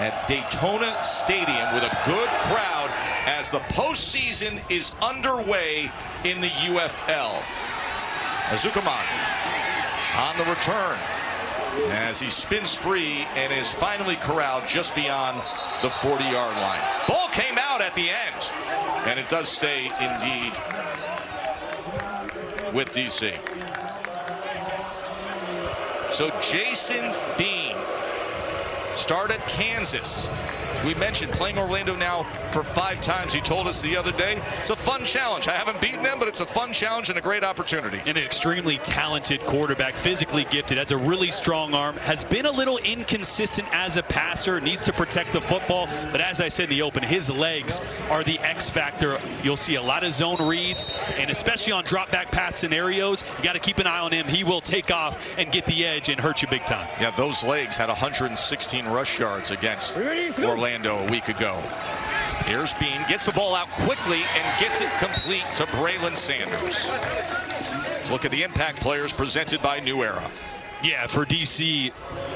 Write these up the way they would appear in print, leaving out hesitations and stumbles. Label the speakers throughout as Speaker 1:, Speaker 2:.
Speaker 1: at Daytona Stadium with a good crowd as the postseason is underway in the UFL. Azukaman on the return as he spins free and is finally corralled just beyond the 40-yard line. Ball came out at the end, and it does stay indeed with DC. So Jason Bean started at Kansas. As we mentioned, playing Orlando now for 5 times. He told us the other day, it's a fun challenge. I haven't beaten them, but it's a fun challenge and a great opportunity.
Speaker 2: And an extremely talented quarterback, physically gifted, has a really strong arm, has been a little inconsistent as a passer, needs to protect the football. But as I said in the open, his legs are the X factor. You'll see a lot of zone reads, and especially on drop back pass scenarios, you got to keep an eye on him. He will take off and get the edge and hurt you big time.
Speaker 1: Yeah, those legs had 116 rush yards against Orlando a week ago. Here's Bean, gets the ball out quickly and gets it complete to Braylon Sanders. Let's look at the impact players presented by New Era.
Speaker 2: Yeah, for DC,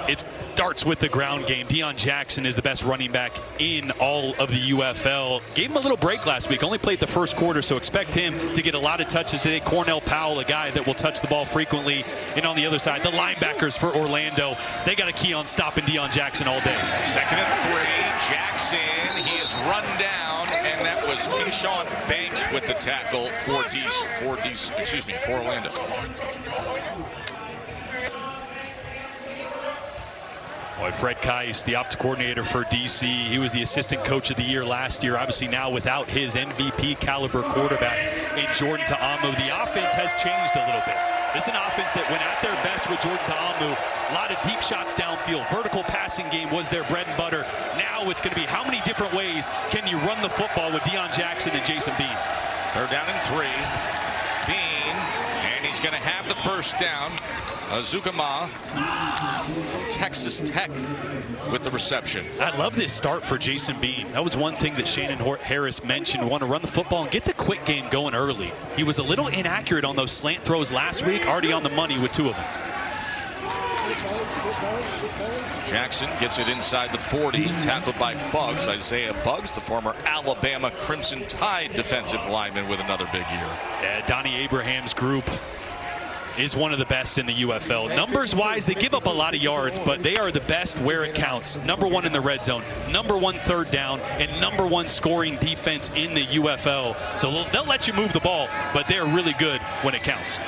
Speaker 2: it starts with the ground game. Deion Jackson is the best running back in all of the UFL. Gave him a little break last week, only played the first quarter, so expect him to get a lot of touches today. Cornell Powell, a guy that will touch the ball frequently. And on the other side, the linebackers for Orlando, they got a key on stopping Deion Jackson all day.
Speaker 1: 2nd and 3, Jackson, he is run down, and that was Keyshawn Banks with the tackle for Orlando.
Speaker 2: Boy, Fred Kais, the ops coordinator for DC, he was the assistant coach of the year last year. Obviously now without his MVP caliber quarterback in Jordan Ta'amu, the offense has changed a little bit. This is an offense that went at their best with Jordan Ta'amu. A lot of deep shots downfield. Vertical passing game was their bread and butter. Now it's going to be how many different ways can you run the football with Deion Jackson and Jason Bean.
Speaker 1: 3rd down and 3. Bean, and he's going to have the first down. Azukama from Texas Tech with the reception.
Speaker 2: I love this start for Jason Bean. That was one thing that Shannon Harris mentioned. Want to run the football and get the quick game going early. He was a little inaccurate on those slant throws last week, already on the money with 2 of them.
Speaker 1: Jackson gets it inside the 40, tackled by Buggs. Isaiah Buggs, the former Alabama Crimson Tide defensive lineman with another big year.
Speaker 2: Yeah, Donnie Abraham's group is one of the best in the UFL. Numbers-wise, they give up a lot of yards, but they are the best where it counts. #1 in the red zone, #1 3rd down, and #1 scoring defense in the UFL. So they'll let you move the ball, but they're really good when it counts.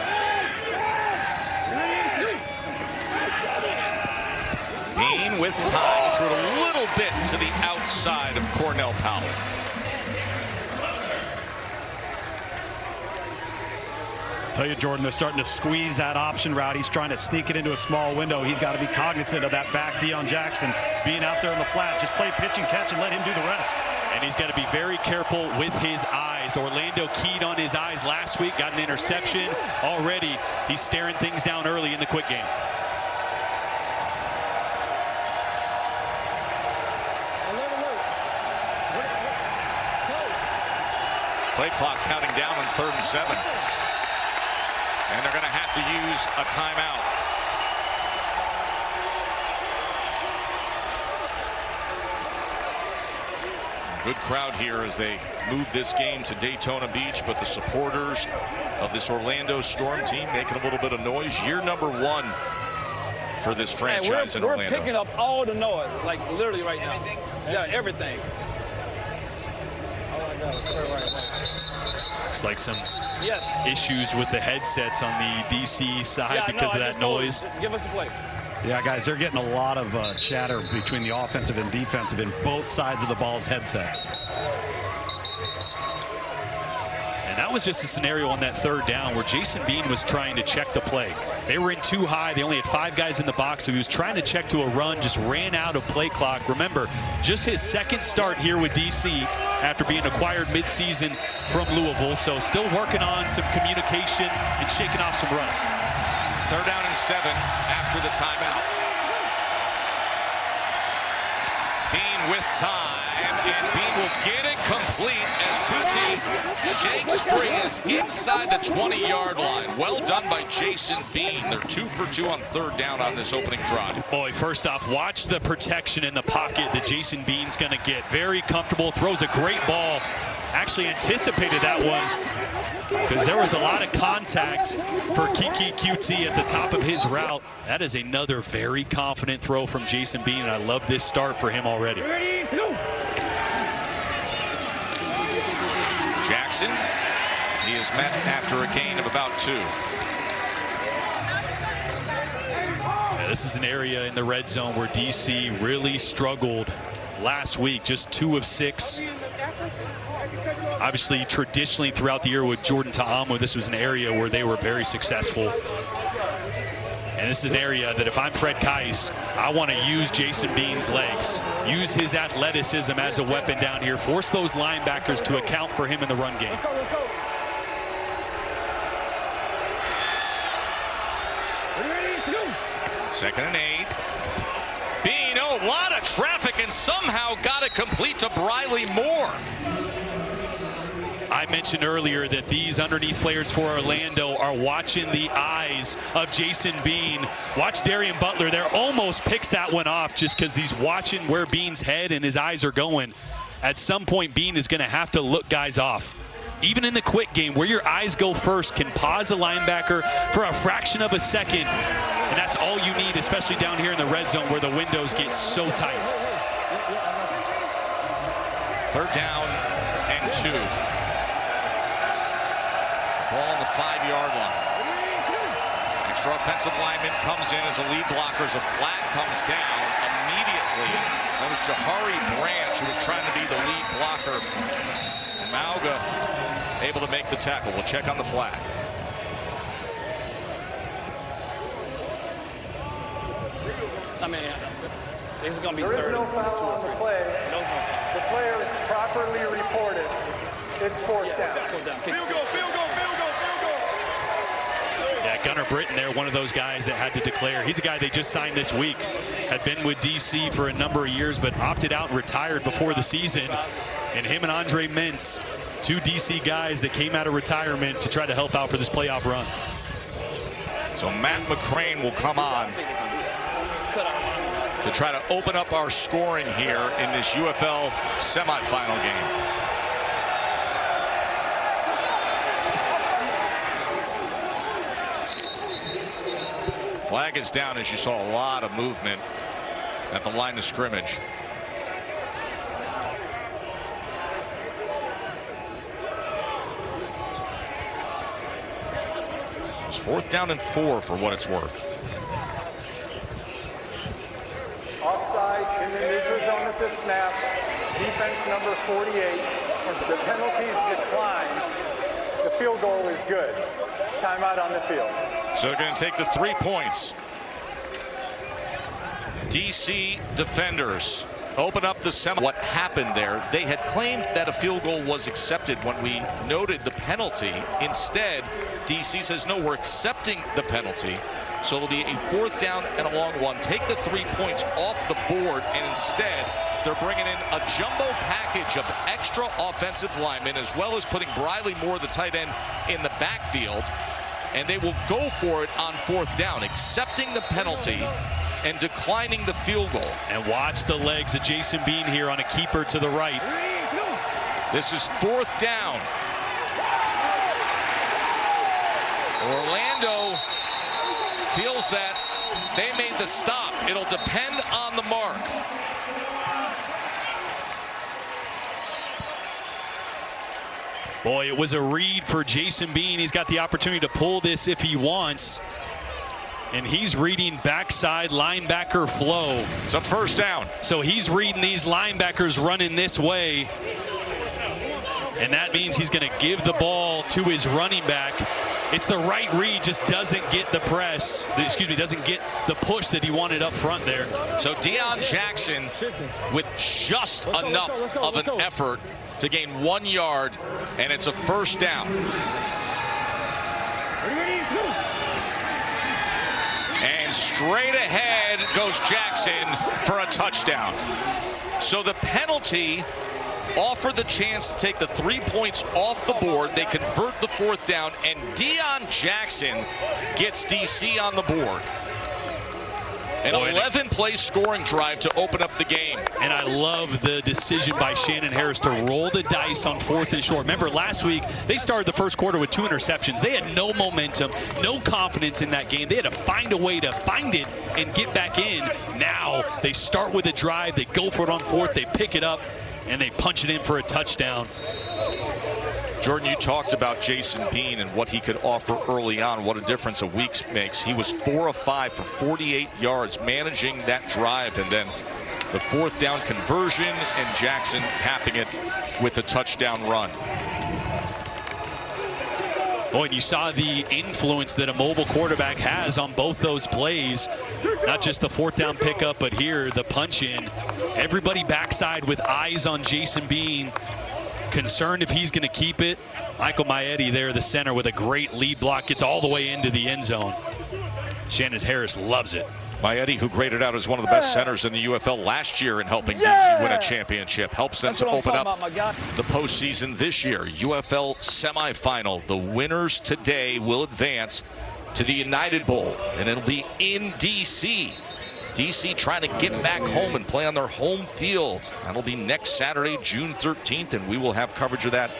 Speaker 1: Bean with time, threw it a little bit to the outside of Cornell Powell.
Speaker 3: Tell you, Jordan, they're starting to squeeze that option route. He's trying to sneak it into a small window. He's got to be cognizant of that back Deion Jackson being out there in the flat. Just play pitch and catch and let him do the rest.
Speaker 2: And he's got to be very careful with his eyes. Orlando keyed on his eyes last week, got an interception. Already, he's staring things down early in the quick game.
Speaker 1: Play clock counting down on 3rd and 7. And they're going to have to use a timeout. Good crowd here as they move this game to Daytona Beach, but the supporters of this Orlando Storm team making a little bit of noise. Year #1 for this franchise in Orlando.
Speaker 4: We're picking up all the noise, like literally right now. Yeah, everything. Oh my God, it's right now.
Speaker 2: Looks like some issues with the headsets on the DC side because of that noise.
Speaker 4: Give us the play.
Speaker 3: Yeah, guys, they're getting a lot of chatter between the offensive and defensive in both sides of the ball's headsets.
Speaker 2: And that was just a scenario on that 3rd down where Jason Bean was trying to check the play. They were in too high. They only had 5 guys in the box, so he was trying to check to a run, just ran out of play clock. Remember, just his 2nd start here with DC after being acquired midseason from Louisville, so still working on some communication and shaking off some rust.
Speaker 1: 3rd down and 7 after the timeout. Bean with time. And Bean will get it complete as Kuti shakes free is inside the 20-yard line. Well done by Jason Bean. They're 2 for 2 on third down on this opening drive.
Speaker 2: Boy, first off, watch the protection in the pocket that Jason Bean's going to get. Very comfortable, throws a great ball. Actually anticipated that one because there was a lot of contact for Kiki QT at the top of his route. That is another very confident throw from Jason Bean, and I love this start for him already.
Speaker 1: Jackson, he is met after a gain of about 2.
Speaker 2: Yeah, this is an area in the red zone where DC really struggled last week, just 2 of 6. Obviously, traditionally throughout the year with Jordan Ta'amu, this was an area where they were very successful. And this is an area that if I'm Fred Kais, I want to use Jason Bean's legs, use his athleticism as a weapon down here, force those linebackers to account for him in the run game.
Speaker 1: Second and 8. Bean, a lot of traffic, and somehow got it complete to Briley Moore.
Speaker 2: I mentioned earlier that these underneath players for Orlando are watching the eyes of Jason Bean. Watch Darian Butler there, almost picks that one off just because he's watching where Bean's head and his eyes are going. At some point, Bean is going to have to look guys off. Even in the quick game, where your eyes go first can pause a linebacker for a fraction of a second. And that's all you need, especially down here in the red zone where the windows get so tight.
Speaker 1: Third down and 2. Ball on the 5-yard line. Extra offensive lineman comes in as a lead blocker as a flag comes down immediately. That was Jahari Branch who was trying to be the lead blocker. And Mauga able to make the tackle. We'll check on the flag.
Speaker 4: I mean, this is going to be
Speaker 5: there is no foul on the play. The player is properly reported. It's fourth down.
Speaker 4: Field goal,
Speaker 5: field goal, field goal, field goal.
Speaker 2: Yeah, Gunnar Britton there, one of those guys that had to declare. He's a guy they just signed this week. Had been with DC for a number of years, but opted out and retired before the season. And him and Andre Mintz, 2 DC guys that came out of retirement to try to help out for this playoff run.
Speaker 1: So Matt McCrane will come on to try to open up our scoring here in this UFL semifinal game. Flag is down as you saw a lot of movement at the line of scrimmage. It's 4th down and 4 for what it's worth.
Speaker 5: Offside in the neutral zone at the snap. Defense number 48. The penalties decline. The field goal is good. Timeout on the field.
Speaker 1: So they're going to take the 3 points. DC defenders open up the semi. What happened there? They had claimed that a field goal was accepted when we noted the penalty. Instead, DC says, no, we're accepting the penalty. So it'll be a 4th down and a long one. Take the 3 points off the board, and instead, they're bringing in a jumbo package of extra offensive linemen, as well as putting Briley Moore, the tight end, in the backfield. And they will go for it on 4th down, accepting the penalty and declining the field goal.
Speaker 2: And watch the legs of Jason Bean here on a keeper to the right.
Speaker 1: This is 4th down. Orlando feels that they made the stop. It'll depend on the mark.
Speaker 2: Boy, it was a read for Jason Bean. He's got the opportunity to pull this if he wants. And he's reading backside linebacker flow.
Speaker 1: It's a 1st down.
Speaker 2: So he's reading these linebackers running this way. And that means he's going to give the ball to his running back. It's the right read, just doesn't get the press. Doesn't get the push that he wanted up front there.
Speaker 1: So Deion Jackson with just enough of an effort to gain 1 yard, and it's a 1st down. And straight ahead goes Jackson for a touchdown. So the penalty offered the chance to take the 3 points off the board. They convert the 4th down, and Deion Jackson gets DC on the board. An 11-play scoring drive to open up the game.
Speaker 2: And I love the decision by Shannon Harris to roll the dice on 4th and short. Remember, last week, they started the first quarter with 2 interceptions. They had no momentum, no confidence in that game. They had to find a way to find it and get back in. Now, they start with a drive. They go for it on 4th. They pick it up, and they punch it in for a touchdown.
Speaker 1: Jordan, you talked about Jason Bean and what he could offer early on, what a difference a week makes. He was 4 of 5 for 48 yards, managing that drive, and then the 4th down conversion, and Jackson capping it with a touchdown run.
Speaker 2: Boy, and you saw the influence that a mobile quarterback has on both those plays. Not just the 4th down pickup, but here, the punch in. Everybody backside with eyes on Jason Bean. Concerned if he's going to keep it. Michael Maietti there, the center, with a great lead block. Gets all the way into the end zone. Shannon Harris loves it.
Speaker 1: Maietti, who graded out as one of the best centers in the UFL last year in helping DC win a championship, helps them to open up the postseason this year. UFL Semifinal. The winners today will advance to the United Bowl, and it'll be in DC. DC trying to get back home and play on their home field. That'll be next Saturday, June 13th, and we will have coverage of that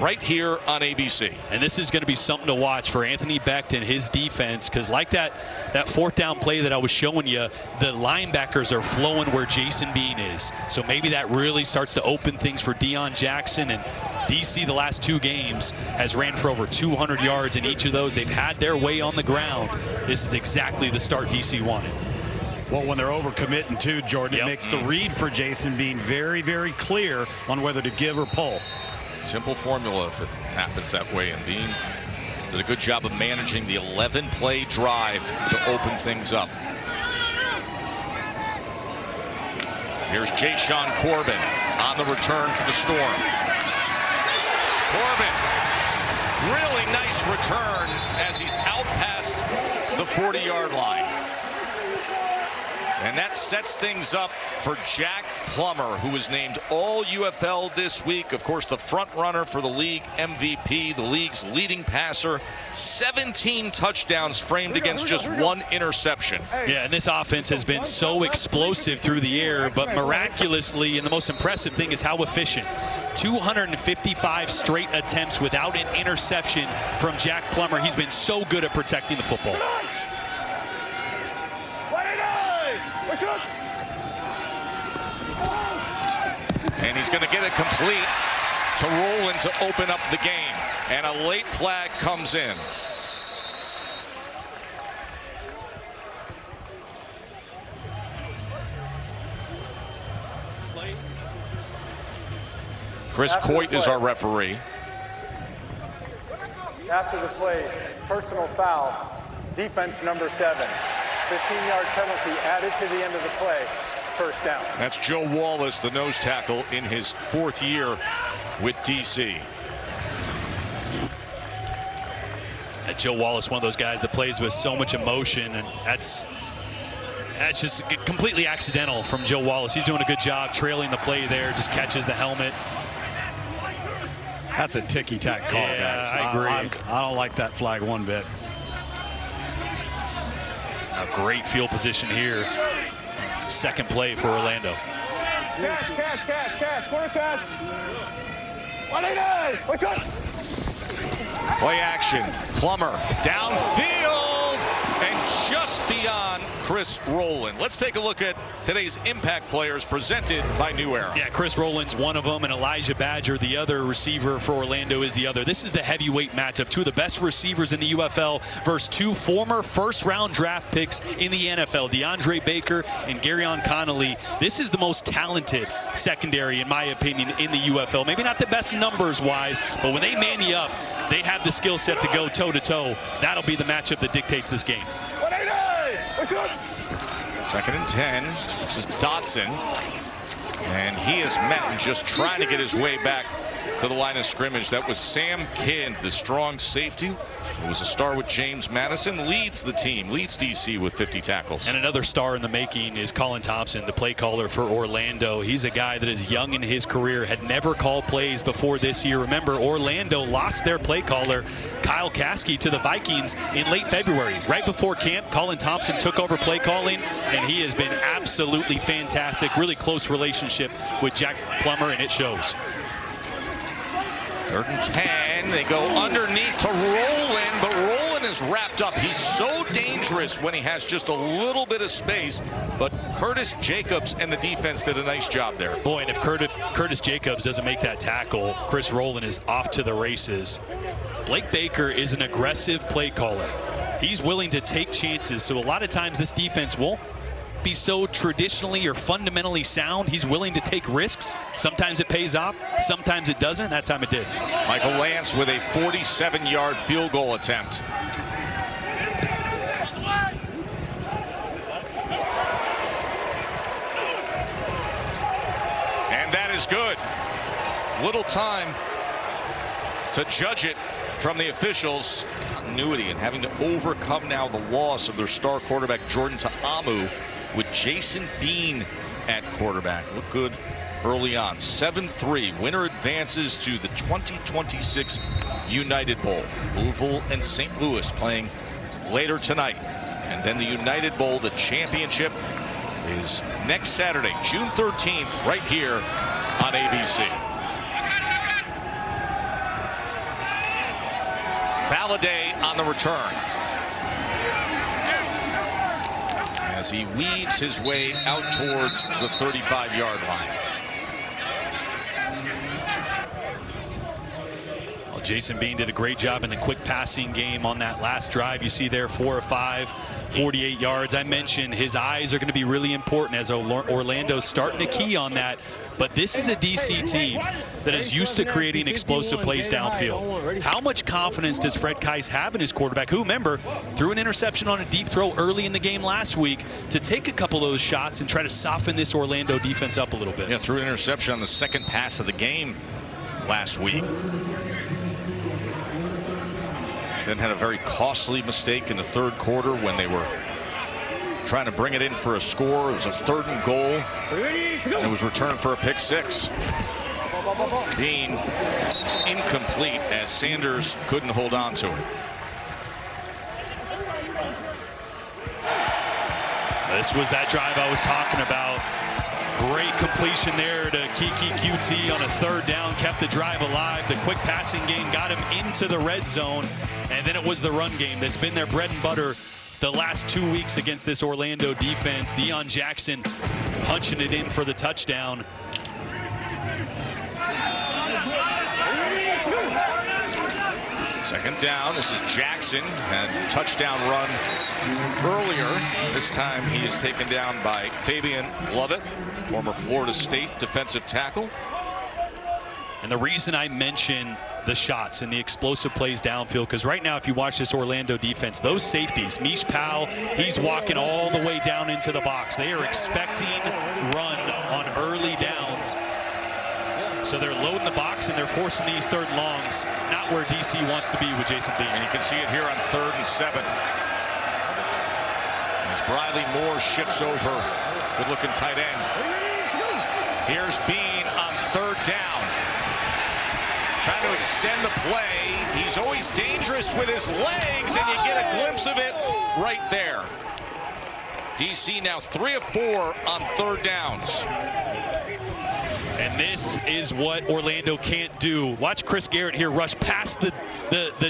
Speaker 1: right here on ABC.
Speaker 2: And this is going to be something to watch for Anthony Becht and his defense, because like that 4th down play that I was showing you, the linebackers are flowing where Jason Bean is. So maybe that really starts to open things for Deion Jackson. And DC the last 2 games has ran for over 200 yards in each of those. They've had their way on the ground. This is exactly the start DC wanted.
Speaker 3: Well, when they're overcommitting too, Jordan, it makes the read for Jason Bean very, very clear on whether to give or pull.
Speaker 1: Simple formula if it happens that way, and Bean did a good job of managing the 11-play drive to open things up. Here's Jayshawn Corbin on the return for the Storm. Corbin, really nice return as he's out past the 40-yard line. And that sets things up for Jack Plummer, who was named All UFL this week. Of course, the front runner for the league MVP, the league's leading passer. 17 touchdowns framed against just 1 interception.
Speaker 2: Yeah, and this offense has been so explosive through the air, but miraculously, and the most impressive thing is how efficient. 255 straight attempts without an interception from Jack Plummer. He's been so good at protecting the football.
Speaker 1: And he's going to get it complete to Rowland to open up the game. And a late flag comes in. Chris Coit is our referee.
Speaker 5: After the play, personal foul, defense number 7. 15-yard penalty added to the end of the play. First down.
Speaker 1: That's Joe Wallace, the nose tackle, in his 4th year with DC.
Speaker 2: Joe Wallace, one of those guys that plays with so much emotion, and that's just completely accidental from Joe Wallace. He's doing a good job trailing the play there, just catches the helmet.
Speaker 3: That's a ticky-tack call, guys.
Speaker 2: I agree.
Speaker 3: I don't like that flag one bit.
Speaker 2: A great field position here. Second play for Orlando.
Speaker 5: Catch, corner catch.
Speaker 1: Play action. Plummer downfield and just beyond Chris Rowland. Let's take a look at today's impact players presented by New Era.
Speaker 2: Yeah, Chris Rowland's one of them, and Elijah Badger, the other receiver for Orlando, is the other. This is the heavyweight matchup. 2 of the best receivers in the UFL versus 2 former first-round draft picks in the NFL, DeAndre Baker and Garyon Connolly. This is the most talented secondary, in my opinion, in the UFL. Maybe not the best numbers-wise, but when they man you up, they have the skill set to go toe-to-toe. That'll be the matchup that dictates this game.
Speaker 1: 2nd and 10. This is Dotson. And he is met and just trying to get his way back to the line of scrimmage. That was Sam Kidd, the strong safety, who was a star with James Madison, leads the team, leads DC with 50 tackles.
Speaker 2: And another star in the making is Colin Thompson, the play caller for Orlando. He's a guy that is young in his career, had never called plays before this year. Remember, Orlando lost their play caller, Kyle Caskey, to the Vikings in late February. Right before camp, Colin Thompson took over play calling, and he has been absolutely fantastic. Really close relationship with Jack Plummer, and it shows.
Speaker 1: 3rd and 10. They go underneath to Rowland, but Rowland is wrapped up. He's so dangerous when he has just a little bit of space, but Curtis Jacobs and the defense did a nice job there.
Speaker 2: Boy, and if Curtis Jacobs doesn't make that tackle, Chris Rowland is off to the races. Blake Baker is an aggressive play caller. He's willing to take chances, so a lot of times this defense won't be so traditionally or fundamentally sound. He's willing to take risks. Sometimes it pays off, sometimes it doesn't. That time it did.
Speaker 1: Michael Lance with a 47-yard field goal attempt. And that is good. Little time to judge it from the officials. Continuity and having to overcome now the loss of their star quarterback Jordan Ta'amu, with Jason Bean at quarterback. Look good early on. 7-3. Winner advances to the 2026 United Bowl. Louisville and St. Louis playing later tonight. And then the United Bowl, the championship, is next Saturday, June 13th, right here on ABC. Valladay on the return, as he weaves his way out towards the 35-yard line.
Speaker 2: Well, Jason Bean did a great job in the quick passing game on that last drive. You see there 4 or 5, 48 yards. I mentioned his eyes are going to be really important as Orlando's starting to key on that. But this is a DC team that is used to creating explosive plays downfield. How much confidence does Fred Kais have in his quarterback, who, remember, threw an interception on a deep throw early in the game last week, to take a couple of those shots and try to soften this Orlando defense up a little bit?
Speaker 1: Yeah, threw an interception on the second pass of the game last week. Then had a very costly mistake in the 3rd quarter when they were trying to bring it in for a score. It was a 3rd and goal, and it was returned for a pick 6. Bean is incomplete as Sanders couldn't hold on to it.
Speaker 2: This was that drive I was talking about. Great completion there to Kiki QT on a 3rd down, kept the drive alive. The quick passing game got him into the red zone, and then it was the run game that's been their bread and butter the last 2 weeks against this Orlando defense. Deion Jackson punching it in for the touchdown.
Speaker 1: Second down. This is Jackson. Had a touchdown run earlier. This time he is taken down by Fabian Lovett, former Florida State defensive tackle.
Speaker 2: And the reason I mention the shots and the explosive plays downfield, because right now if you watch this Orlando defense, those safeties, Mish Powell, he's walking all the way down into the box. They are expecting run on early downs. So they're loading the box and they're forcing these 3rd and longs, not where DC wants to be with Jason Bean.
Speaker 1: And you can see it here on 3rd and 7. As Briley Moore shifts over, good looking tight end. Here's Bean on 3rd down. Trying to extend the play. He's always dangerous with his legs, and you get a glimpse of it right there. DC now 3 of 4 on 3rd downs.
Speaker 2: And this is what Orlando can't do. Watch Chris Garrett here rush past the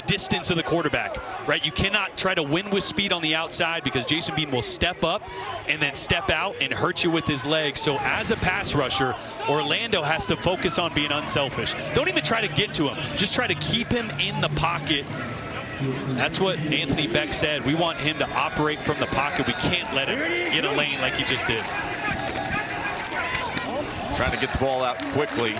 Speaker 2: distance of the quarterback, right? You cannot try to win with speed on the outside, because Jason Bean will step up and then step out and hurt you with his legs. So as a pass rusher, Orlando has to focus on being unselfish. Don't even try to get to him. Just try to keep him in the pocket. That's what Anthony Beck said. We want him to operate from the pocket. We can't let him get a lane like he just did.
Speaker 1: Trying to get the ball out quickly.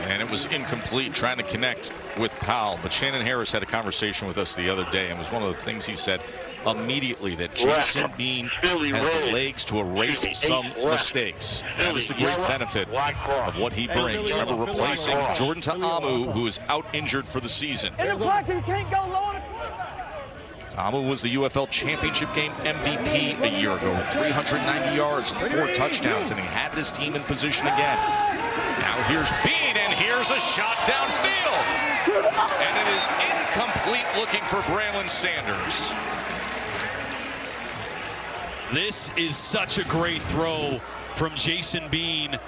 Speaker 1: And it was incomplete, trying to connect with Powell. But Shannon Harris had a conversation with us the other day, and it was one of the things he said immediately, that Jason Bean has the legs to erase some mistakes. That is the great benefit of what he brings. Remember, replacing Jordan Ta'amu, who is out injured for the season. Ta'amu was the UFL Championship game MVP a year ago with 390 yards and 4 touchdowns, and he had this team in position again. Now here's Bean, and here's a shot downfield. And it is incomplete, looking for Braylon Sanders.
Speaker 2: This is such a great throw from Jason Bean.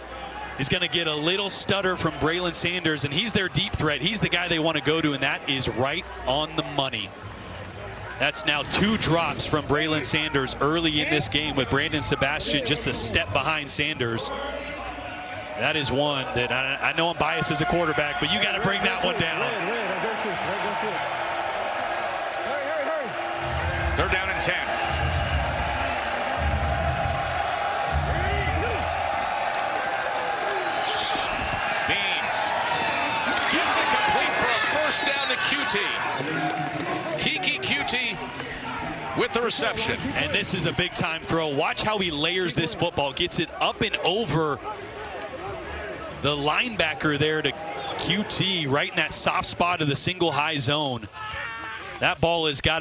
Speaker 2: He's going to get a little stutter from Braylon Sanders, and he's their deep threat. He's the guy they want to go to, and that is right on the money. That's now 2 drops from Braylon Sanders early in this game, with Brandon Sebastian just a step behind Sanders. That is one that I know I'm biased as a quarterback, but you got to bring that one down.
Speaker 1: They're down in 10. Bean gets it complete for a first down to QT. Kiki QT with the reception.
Speaker 2: And this is a big-time throw. Watch how he layers this football. Gets it up and over the linebacker there to QT, right in that soft spot of the single high zone. That ball has got